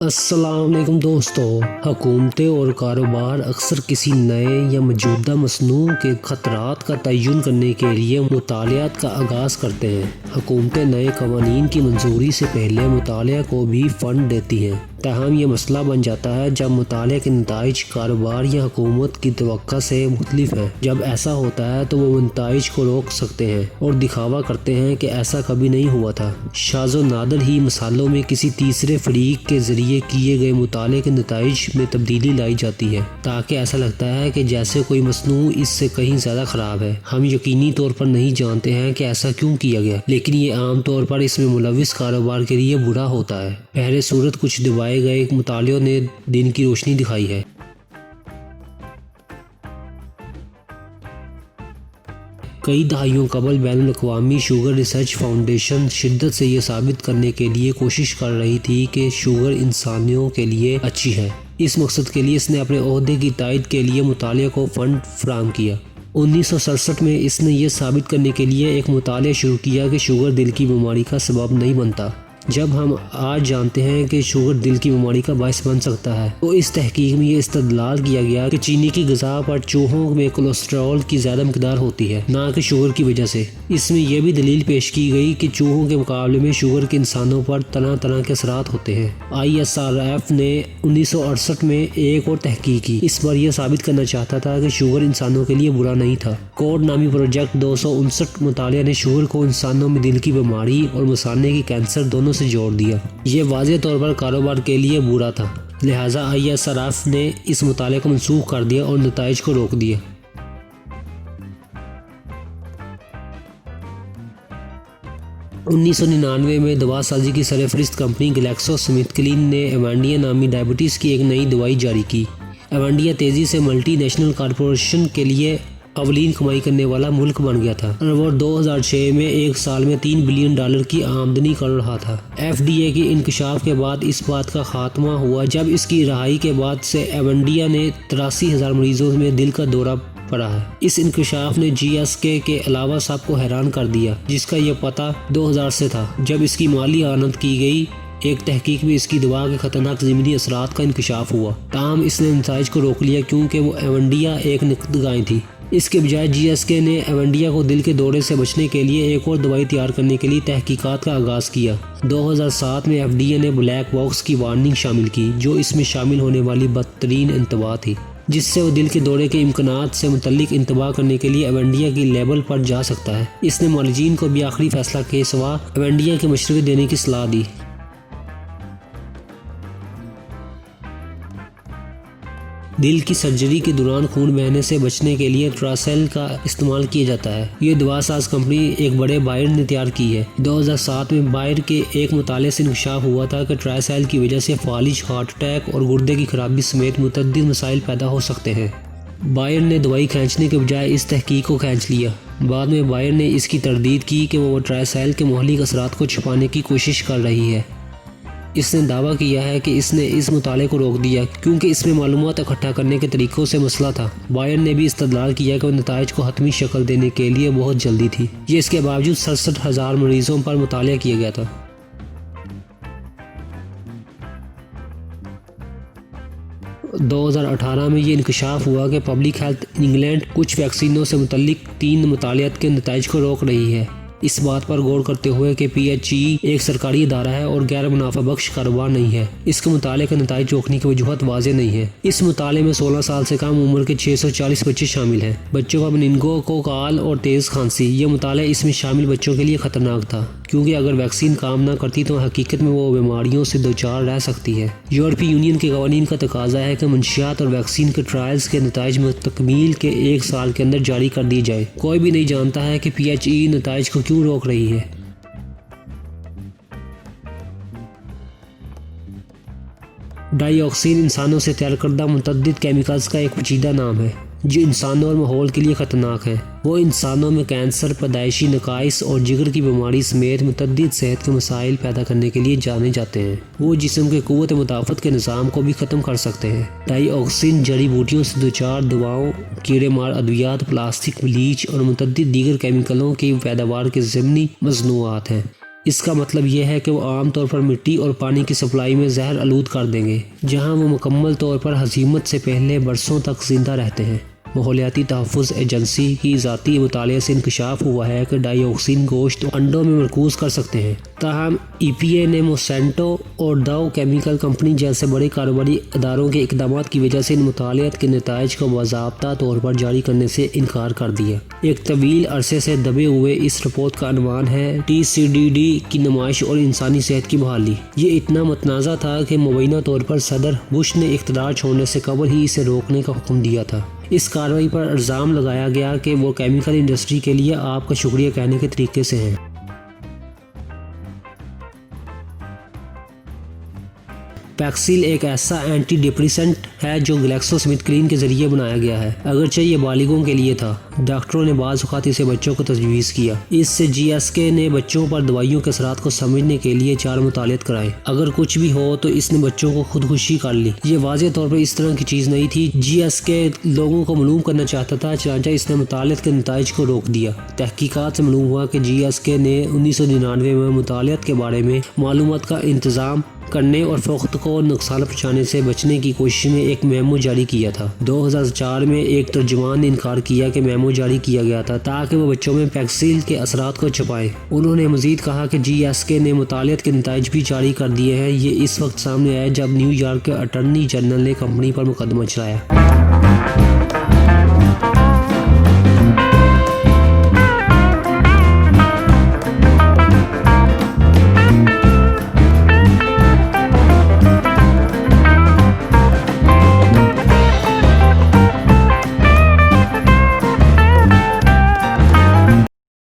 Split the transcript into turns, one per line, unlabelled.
السلام علیکم دوستو، حکومتیں اور کاروبار اکثر کسی نئے یا موجودہ مصنوع کے خطرات کا تعین کرنے کے لیے مطالعات کا آغاز کرتے ہیں۔ حکومتیں نئے قوانین کی منظوری سے پہلے مطالعہ کو بھی فنڈ دیتی ہیں، تاہم یہ مسئلہ بن جاتا ہے جب مطالعہ کے نتائج کاروبار یا حکومت کی توقع سے مختلف ہیں۔ جب ایسا ہوتا ہے تو وہ نتائج کو روک سکتے ہیں اور دکھاوا کرتے ہیں کہ ایسا کبھی نہیں ہوا تھا۔ شاذ و نادر ہی مثالوں میں کسی تیسرے فریق کے ذریعے کیے گئے مطالعے کے نتائج میں تبدیلی لائی جاتی ہے تاکہ ایسا لگتا ہے کہ جیسے کوئی مصنوع اس سے کہیں زیادہ خراب ہے۔ ہم یقینی طور پر نہیں جانتے ہیں کہ ایسا کیوں کیا گیا، لیکن یہ عام طور پر اس میں ملوث کاروبار کے لیے برا ہوتا ہے۔ پہلے صورت کچھ دبائے گئے مطالعوں نے دن کی روشنی دکھائی ہے۔ کئی دہائیوں قبل بین الاقوامی شوگر ریسرچ فاؤنڈیشن شدت سے یہ ثابت کرنے کے لیے کوشش کر رہی تھی کہ شوگر انسانوں کے لیے اچھی ہے۔ اس مقصد کے لیے اس نے اپنے عہدے کی تائید کے لیے مطالعہ کو فنڈ فراہم کیا۔ 1967 میں اس نے یہ ثابت کرنے کے لیے ایک مطالعہ شروع کیا کہ شوگر دل کی بیماری کا سبب نہیں بنتا۔ جب ہم آج جانتے ہیں کہ شوگر دل کی بیماری کا باعث بن سکتا ہے، تو اس تحقیق میں یہ استدلال کیا گیا کہ چینی کی غذا پر چوہوں میں کولیسٹرول کی زیادہ مقدار ہوتی ہے، نہ کہ شوگر کی وجہ سے۔ اس میں یہ بھی دلیل پیش کی گئی کہ چوہوں کے مقابلے میں شوگر کے انسانوں پر طرح طرح کے اثرات ہوتے ہیں۔ ISRF نے 1968 میں ایک اور تحقیق کی۔ اس پر یہ ثابت کرنا چاہتا تھا کہ شوگر انسانوں کے لیے برا نہیں تھا۔ کوڈ نامی پروجیکٹ 259 مطالعہ نے شوگر کو انسانوں میں دل کی بیماری اور مثانے کی کینسر دونوں سے جوڑ دیا۔ یہ واضح طور پر کاروبار کے لیے برا تھا، لہٰذا ISRF نے اس مطالعے کو منسوخ کر دیا اور نتائج کو روک دیا۔ 1999 میں دوا سازی کی سرفہرست کمپنی گلیکسو سمتھ کلائن نے ایونڈیا نامی ڈائبٹیز کی ایک نئی دوائی جاری کی۔ ایونڈیا تیزی سے ملٹی نیشنل کارپوریشن کے لیے اولین کمائی کرنے والا ملک بن گیا تھا اور وہ 2006 میں ایک سال میں $3 بلین کی آمدنی کر رہا تھا۔ FDA کی انکشاف کے بعد اس بات کا خاتمہ ہوا جب اس کی رہائی کے بعد سے ایونڈیا نے 83,000 مریضوں میں دل کا دورہ پڑا ہے۔ اس انکشاف نے GSK کے علاوہ سب کو حیران کر دیا، جس کا یہ پتہ 2000 سے تھا جب اس کی مالی اعانت کی گئی۔ ایک تحقیق میں اس کی دوا کے خطرناک ضمنی اثرات کا انکشاف ہوا، تاہم اس نے نتائج کو روک لیا کیونکہ وہ ایونڈیا ایک نقدگاہیں تھی۔ اس کے بجائے GSK نے ایونڈیا کو دل کے دورے سے بچنے کے لیے ایک اور دوائی تیار کرنے کے لیے تحقیقات کا آغاز کیا۔ 2007 میں FDA نے بلیک باکس کی وارننگ شامل کی، جو اس میں شامل ہونے والی بدترین انتباہ تھی، جس سے وہ دل کے دورے کے امکانات سے متعلق انتباہ کرنے کے لیے ایونڈیا کی لیبل پر جا سکتا ہے۔ اس نے معالجین کو بھی آخری فیصلہ کے سوا ایونڈیا کے مشورے دینے کی صلاح دی۔ دل کی سرجری کے دوران خون بہنے سے بچنے کے لیے ٹراسیل کا استعمال کیا جاتا ہے۔ یہ دوا ساز کمپنی ایک بڑے بائر نے تیار کی ہے۔ 2007 میں بائر کے ایک مطالعے سے انکشاف ہوا تھا کہ ٹراسیل کی وجہ سے فالج، ہارٹ اٹیک اور گردے کی خرابی سمیت متعدد مسائل پیدا ہو سکتے ہیں۔ بائر نے دوائی کھینچنے کے بجائے اس تحقیق کو کھینچ لیا۔ بعد میں بائر نے اس کی تردید کی کہ وہ ٹراسیل کے مہلک اثرات کو چھپانے کی کوشش کر رہی ہے۔ اس نے دعویٰ کیا ہے کہ اس نے اس مطالعے کو روک دیا کیونکہ اس میں معلومات اکٹھا کرنے کے طریقوں سے مسئلہ تھا۔ بائر نے بھی استدلال کیا کہ وہ نتائج کو حتمی شکل دینے کے لیے بہت جلدی تھی۔ یہ اس کے باوجود 67,000 مریضوں پر مطالعہ کیا گیا تھا۔ 2018 میں یہ انکشاف ہوا کہ پبلک ہیلتھ انگلینڈ کچھ ویکسینوں سے متعلق 3 مطالعات کے نتائج کو روک رہی ہے، اس بات پر غور کرتے ہوئے کہ PHE ایک سرکاری ادارہ ہے اور غیر منافع بخش کاروبار نہیں ہے۔ اس کے مطالعے کا نتائج روکنے کی وجوہات واضح نہیں ہے۔ اس مطالعے میں 16 سال سے کم عمر کے 640 بچے شامل ہیں۔ بچوں کا مننگوکوکال اور تیز کھانسی۔ یہ مطالعہ اس میں شامل بچوں کے لیے خطرناک تھا کیونکہ اگر ویکسین کام نہ کرتی تو حقیقت میں وہ بیماریوں سے دوچار رہ سکتی ہے۔ یورپی یونین کے قوانین کا تقاضا ہے کہ منشیات اور ویکسین کے ٹرائلز کے نتائج تکمیل کے 1 سال کے اندر جاری کر دی جائے۔ کوئی بھی نہیں جانتا ہے کہ PHE نتائج کو کیوں روک رہی ہے۔ ڈائی آکسین انسانوں سے تیار کردہ متعدد کیمیکلز کا ایک پیچیدہ نام ہے جو انسانوں اور ماحول کے لیے خطرناک ہے۔ وہ انسانوں میں کینسر، پیدائشی نقائص اور جگر کی بیماری سمیت متعدد صحت کے مسائل پیدا کرنے کے لیے جانے جاتے ہیں۔ وہ جسم کے قوت مدافعت کے نظام کو بھی ختم کر سکتے ہیں۔ ڈائی آکسین جڑی بوٹیوں سے دوچار دواؤں، کیڑے مار ادویات، پلاسٹک، بلیچ اور متعدد دیگر کیمیکلوں کی پیداوار کے ضمنی مصنوعات ہیں۔ اس کا مطلب یہ ہے کہ وہ عام طور پر مٹی اور پانی کی سپلائی میں زہر آلود کر دیں گے، جہاں وہ مکمل طور پر ہزیمت سے پہلے برسوں تک زندہ رہتے ہیں۔ ماحولیاتی تحفظ ایجنسی کی ذاتی مطالعے سے انکشاف ہوا ہے کہ ڈائی آکسین گوشت انڈوں میں مرکوز کر سکتے ہیں، تاہم ای پی اے نے مونسانٹو اور ڈاؤ کیمیکل کمپنی جیسے بڑے کاروباری اداروں کے اقدامات کی وجہ سے ان مطالعات کے نتائج کو باضابطہ طور پر جاری کرنے سے انکار کر دیا۔ ایک طویل عرصے سے دبے ہوئے اس رپورٹ کا عنوان ہے TCDD کی نمائش اور انسانی صحت کی بحالی۔ یہ اتنا متنازع تھا کہ مبینہ طور پر صدر بش نے اقتدار چھوڑنے سے قبل ہی اسے روکنے کا حکم دیا تھا۔ اس کارروائی پر الزام لگایا گیا کہ وہ کیمیکل انڈسٹری کے لیے آپ کا شکریہ کہنے کے طریقے سے ہیں۔ پیکسیل ایک ایسا اینٹی ڈپریسنٹ ہے جو گلیکسو سمتھ کلین کے ذریعے بنایا گیا ہے، اگرچہ یہ بالغوں کے لیے تھا۔ ڈاکٹروں نے بعض اوقات اسے بچوں کو تجویز کیا۔ اس سے GSK نے بچوں پر دوائیوں کے اثرات کو سمجھنے کے لیے 4 مطالعات کرائے۔ اگر کچھ بھی ہو تو اس نے بچوں کو خودکشی کر لی۔ یہ واضح طور پر اس طرح کی چیز نہیں تھی۔ GSK لوگوں کو معلوم کرنا چاہتا تھا، چنانچہ اس نے مطالعات کے نتائج کو روک دیا۔ تحقیقات سے معلوم ہوا کہ GSK نے 1999 میں مطالعات کے بارے میں معلومات کا انتظام کرنے اور فروخت کو نقصان پہنچانے سے بچنے کی کوشش میں ایک میمو جاری کیا تھا۔ 2004 میں ایک ترجمان نے انکار کیا کہ میمو جاری کیا گیا تھا تاکہ وہ بچوں میں پیکسیل کے اثرات کو چھپائے۔ انہوں نے مزید کہا کہ GSK نے مطالعات کے نتائج بھی جاری کر دیے ہیں۔ یہ اس وقت سامنے آیا جب نیو یارک کے اٹارنی جنرل نے کمپنی پر مقدمہ چلایا۔